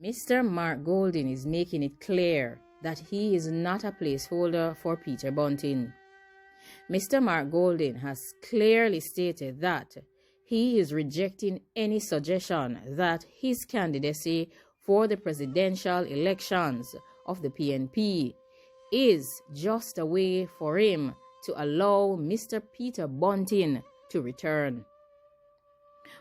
Mr. Mark Goldin is making it clear that he is not a placeholder for Peter Bunting. Mr. Mark Goldin has clearly stated that he is rejecting any suggestion that his candidacy for the presidential elections of the PNP is just a way for him to allow Mr. Peter Bunting to return.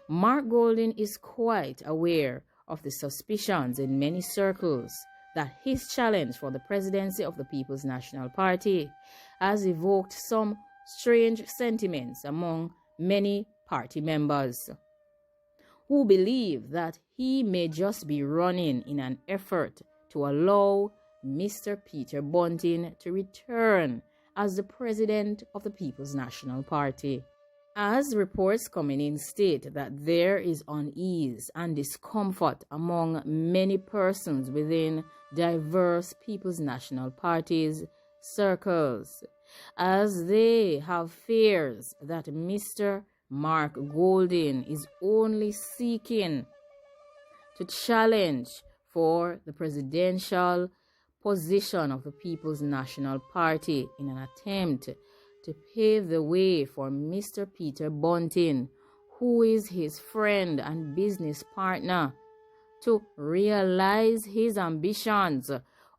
Mark Goldin is quite aware of the suspicions in many circles that his challenge for the presidency of the People's National Party has evoked some strange sentiments among many party members, who believe that he may just be running in an effort to allow Mr. Peter Bunting to return as the president of the People's National Party. As reports coming in state that there is unease and discomfort among many persons within diverse People's National Party's circles, as they have fears that Mr. Mark Goldin is only seeking to challenge for the presidential position of the People's National Party in an attempt to pave the way for Mr. Peter Bunting, who is his friend and business partner, to realize his ambitions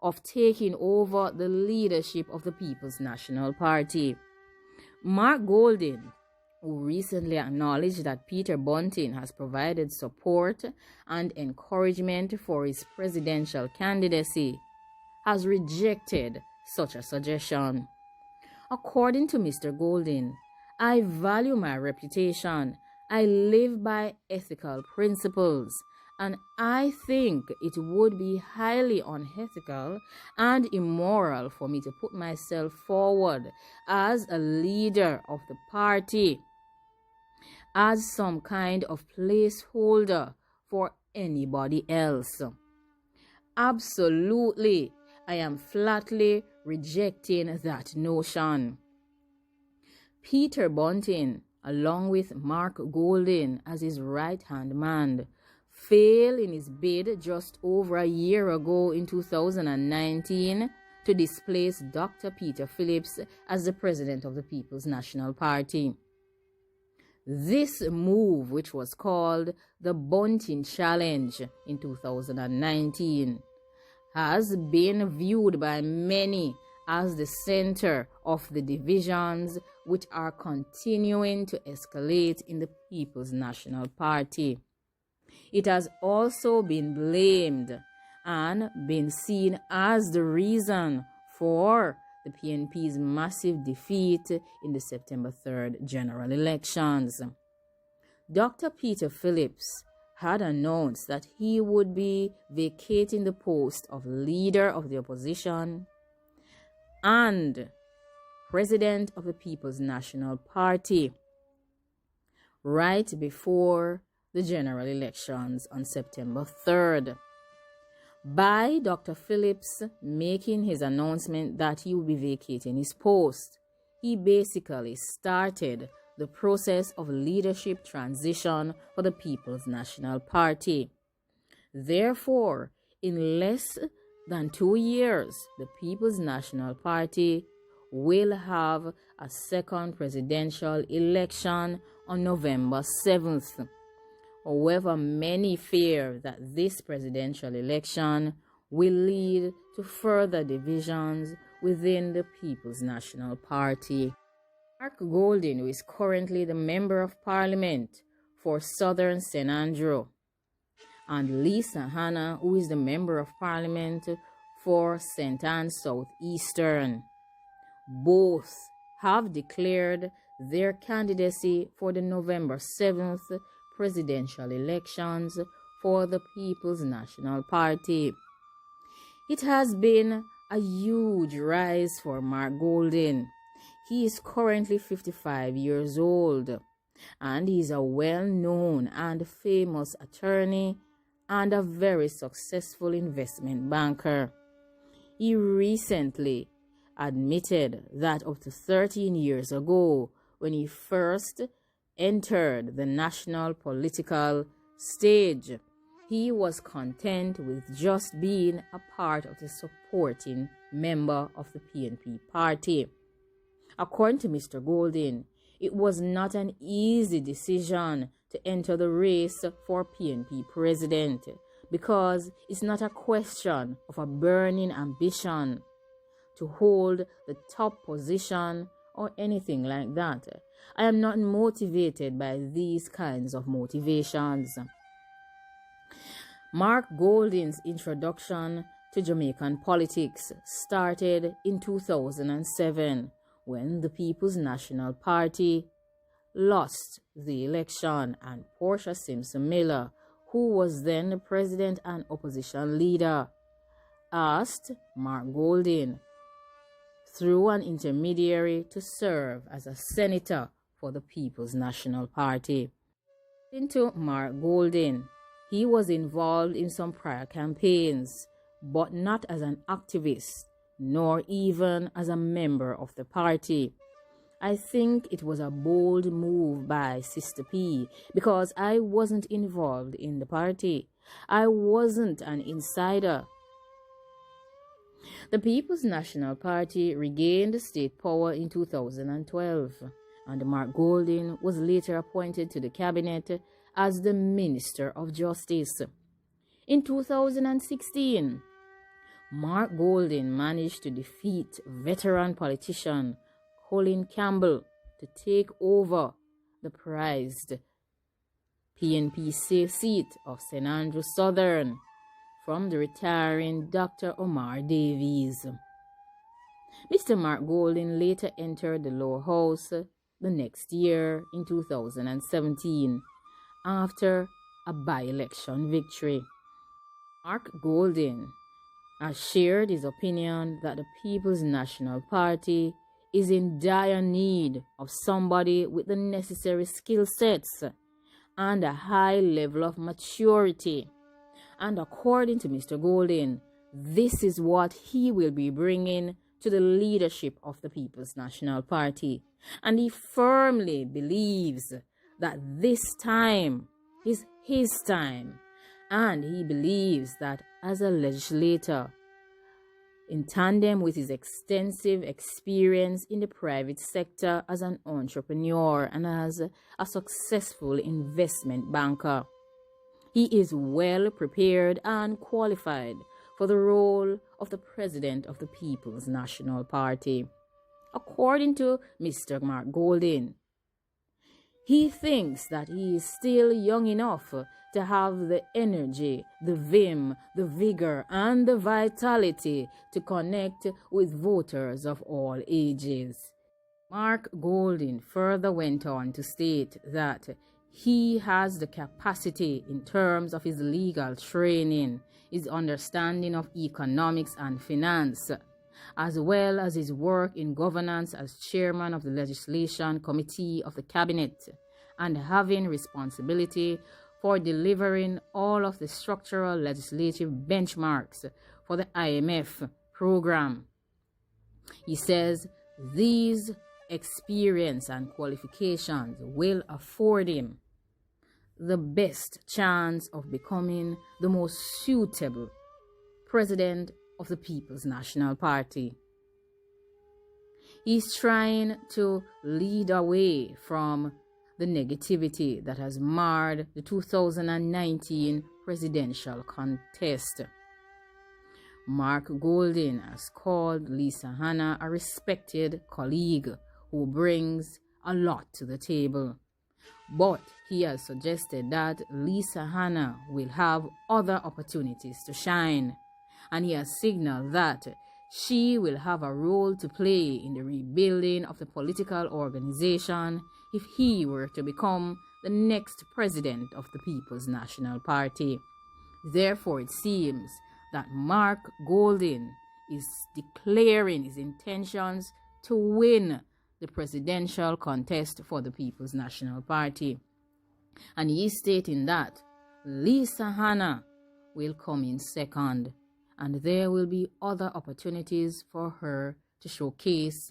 of taking over the leadership of the People's National Party. Mark Goldin, who recently acknowledged that Peter Bunting has provided support and encouragement for his presidential candidacy, has rejected such a suggestion. According to Mr. Goldin, I value my reputation, I live by ethical principles, and I think it would be highly unethical and immoral for me to put myself forward as a leader of the party, as some kind of placeholder for anybody else. Absolutely, I am flatly rejecting that notion. Peter Bunting, along with Mark Goldin as his right-hand man, failed in his bid just over a year ago in 2019 to displace Dr. Peter Phillips as the president of the People's National Party. This move, which was called the Bunting Challenge in 2019, has been viewed by many as the center of the divisions which are continuing to escalate in the People's National Party. It has also been blamed and been seen as the reason for the PNP's massive defeat in the September 3rd general elections. Dr. Peter Phillips had announced that he would be vacating the post of leader of the opposition and president of the People's National Party right before the general elections on September 3rd. By Dr. Phillips making his announcement that he would be vacating his post, he basically started the process of leadership transition for the People's National Party. Therefore, in less than 2 years, the People's National Party will have a second presidential election on November 7th. However, many fear that this presidential election will lead to further divisions within the People's National Party. Mark Goldin, who is currently the Member of Parliament for Southern St. Andrew, and Lisa Hanna, who is the Member of Parliament for St. Anne Southeastern, both have declared their candidacy for the November 7th presidential elections for the People's National Party. It has been a huge rise for Mark Goldin. He is currently 55 years old, and he is a well-known and famous attorney and a very successful investment banker. He recently admitted that up to 13 years ago, when he first entered the national political stage, he was content with just being a part of the supporting member of the PNP party. According to Mr. Goldin, it was not an easy decision to enter the race for PNP president because it's not a question of a burning ambition to hold the top position or anything like that. I am not motivated by these kinds of motivations. Mark Goldin's introduction to Jamaican politics started in 2007 when the People's National Party lost the election and Portia Simpson Miller, who was then the president and opposition leader, asked Mark Goldin through an intermediary to serve as a senator for the People's National Party. Into Mark Goldin, he was involved in some prior campaigns, but not as an activist, nor even as a member of the party. I think it was a bold move by Sister P because I wasn't involved in the party. I wasn't an insider. The People's National Party regained state power in 2012, and Mark Goldin was later appointed to the cabinet as the Minister of Justice. In 2016, Mark Goldin managed to defeat veteran politician Colin Campbell to take over the prized PNP safe seat of St. Andrew Southern from the retiring Dr. Omar Davies. Mr. Mark Goldin later entered the lower house the next year in 2017 after a by-election victory. Mark Goldin has shared his opinion that the People's National Party is in dire need of somebody with the necessary skill sets and a high level of maturity. And according to Mr. Goldin, this is what he will be bringing to the leadership of the People's National Party. And he firmly believes that this time is his time. And he believes that as a legislator, in tandem with his extensive experience in the private sector as an entrepreneur and as a successful investment banker, he is well prepared and qualified for the role of the president of the People's National Party. According to Mr. Mark Goldin, he thinks that he is still young enough to have the energy, the vim, the vigor, and the vitality to connect with voters of all ages. Mark Goldin further went on to state that he has the capacity in terms of his legal training, his understanding of economics and finance, as well as his work in governance as chairman of the Legislation Committee of the Cabinet, and having responsibility for delivering all of the structural legislative benchmarks for the IMF program. He says these experience and qualifications will afford him the best chance of becoming the most suitable president of the People's National Party. He's trying to lead away from the negativity that has marred the 2019 presidential contest. Mark Goldin has called Lisa Hanna a respected colleague who brings a lot to the table. But he has suggested that Lisa Hanna will have other opportunities to shine, and he has signaled that she will have a role to play in the rebuilding of the political organization if he were to become the next president of the People's National Party. Therefore, it seems that Mark Goldin is declaring his intentions to win the presidential contest for the People's National Party. And he is stating that Lisa Hanna will come in second, and there will be other opportunities for her to showcase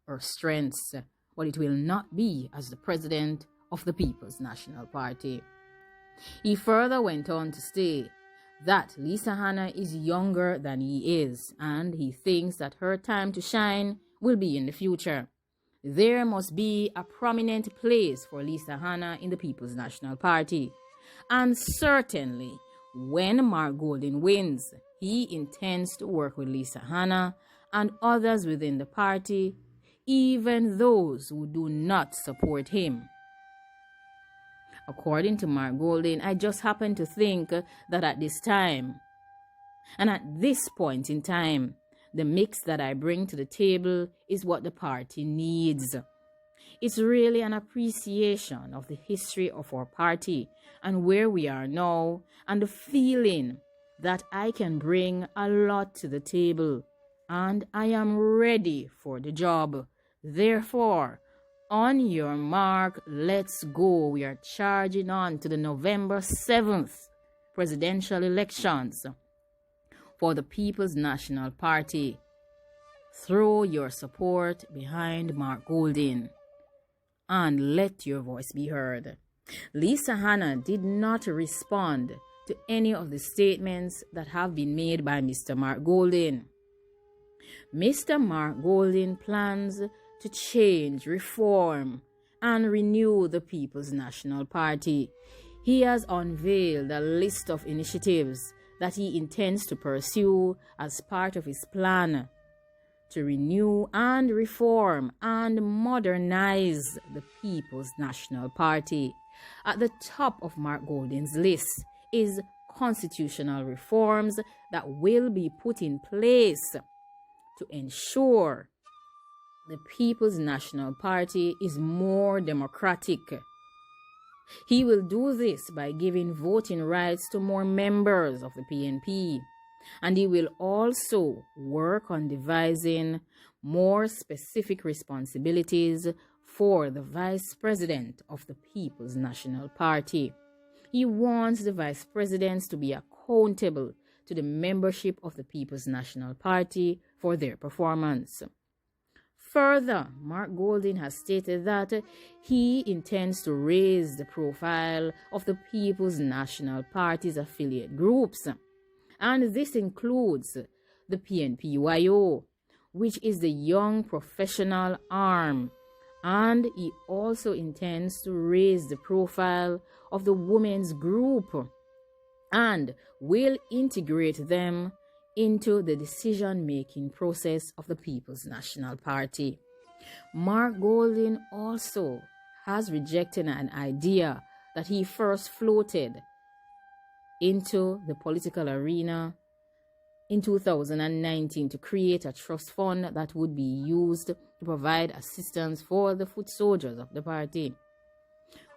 her strengths, but it will not be as the president of the People's National Party. He further went on to say that Lisa Hanna is younger than he is, and he thinks that her time to shine will be in the future. There must be a prominent place for Lisa Hanna in the People's National Party. And certainly, when Mark Goldin wins, he intends to work with Lisa Hanna and others within the party, even those who do not support him. According to Mark Goldin, I just happen to think that at this time, and at this point in time, the mix that I bring to the table is what the party needs. It's really an appreciation of the history of our party and where we are now, and the feeling that I can bring a lot to the table, and I am ready for the job. Therefore, on your mark, let's go. We are charging on to the November 7th presidential elections for the People's National Party. Throw your support behind Mark Goldin and let your voice be heard. Lisa Hanna did not respond to any of the statements that have been made by Mr. Mark Goldin. Mr. Mark Goldin plans to change, reform, and renew the People's National Party. He has unveiled a list of initiatives that he intends to pursue as part of his plan to renew and reform and modernize the People's National Party. At the top of Mark Goldin's list is constitutional reforms that will be put in place to ensure the People's National Party is more democratic. He will do this by giving voting rights to more members of the PNP, and he will also work on devising more specific responsibilities for the Vice President of the People's National Party. He wants the Vice Presidents to be accountable to the membership of the People's National Party for their performance. Further, Mark Goldin has stated that he intends to raise the profile of the People's National Party's affiliate groups, and this includes the PNPYO, which is the Young Professional Arm, and he also intends to raise the profile of the Women's Group and will integrate them into the decision-making process of the People's National Party. Mark Goldin also has rejected an idea that he first floated into the political arena in 2019 to create a trust fund that would be used to provide assistance for the foot soldiers of the party.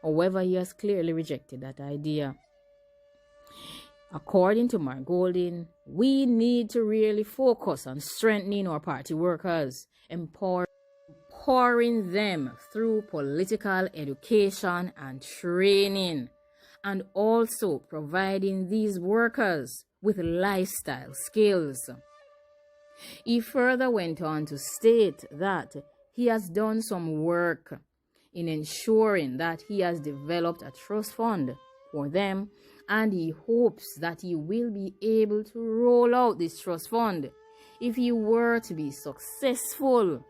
However, he has clearly rejected that idea. According to Mark Goldin, we need to really focus on strengthening our party workers, empowering them through political education and training, and also providing these workers with lifestyle skills. He further went on to state that he has done some work in ensuring that he has developed a trust fund for them, and he hopes that he will be able to roll out this trust fund if he were to be successful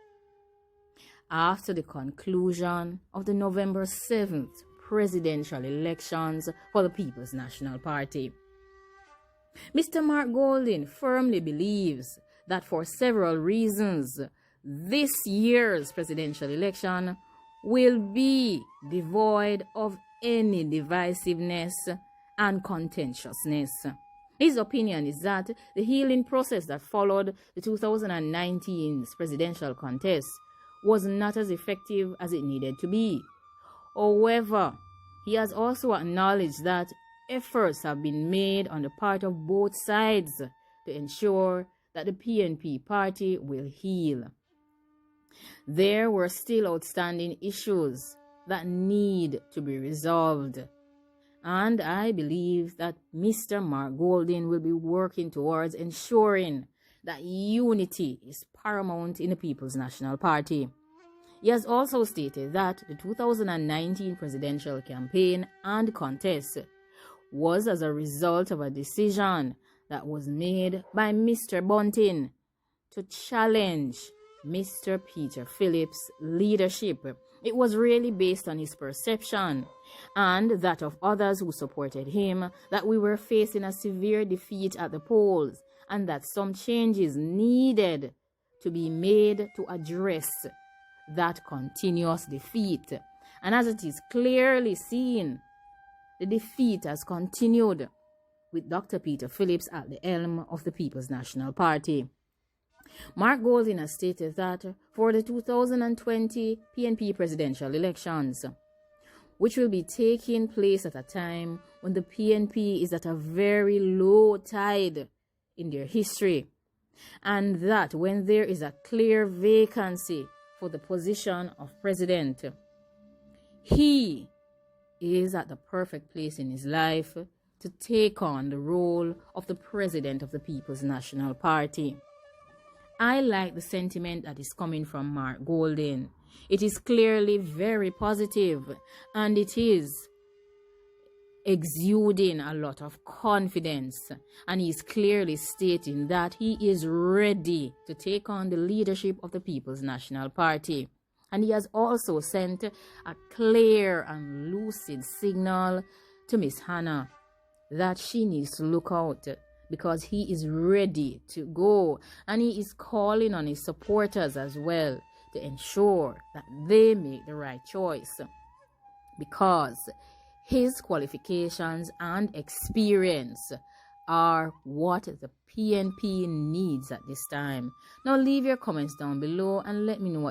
after the conclusion of the November 7th presidential elections for the People's National Party. Mr. Mark Goldin firmly believes that for several reasons, this year's presidential election will be devoid of any divisiveness and contentiousness. His opinion is that the healing process that followed the 2019 presidential contest was not as effective as it needed to be. However, he has also acknowledged that efforts have been made on the part of both sides to ensure that the PNP party will heal. There were still outstanding issues that need to be resolved, and I believe that Mr. Mark Goldin will be working towards ensuring that unity is paramount in the People's National Party. He has also stated that the 2019 presidential campaign and contest was as a result of a decision that was made by Mr. Bunting to challenge Mr. Peter Phillips' leadership. It was really based on his perception and that of others who supported him that we were facing a severe defeat at the polls and that some changes needed to be made to address that continuous defeat. And as it is clearly seen, the defeat has continued with Dr. Peter Phillips at the helm of the People's National Party. Mark Goldin has stated that for the 2020 PNP presidential elections, which will be taking place at a time when the PNP is at a very low tide in their history, and that when there is a clear vacancy for the position of president, he is at the perfect place in his life to take on the role of the president of the People's National Party. I like the sentiment that is coming from Mark Goldin. It is clearly very positive and it is exuding a lot of confidence, and he is clearly stating that he is ready to take on the leadership of the People's National Party. And he has also sent a clear and lucid signal to Miss Hanna that she needs to look out, because he is ready to go, and he is calling on his supporters as well to ensure that they make the right choice, because his qualifications and experience are what the PNP needs at this time. Now leave your comments down below and let me know what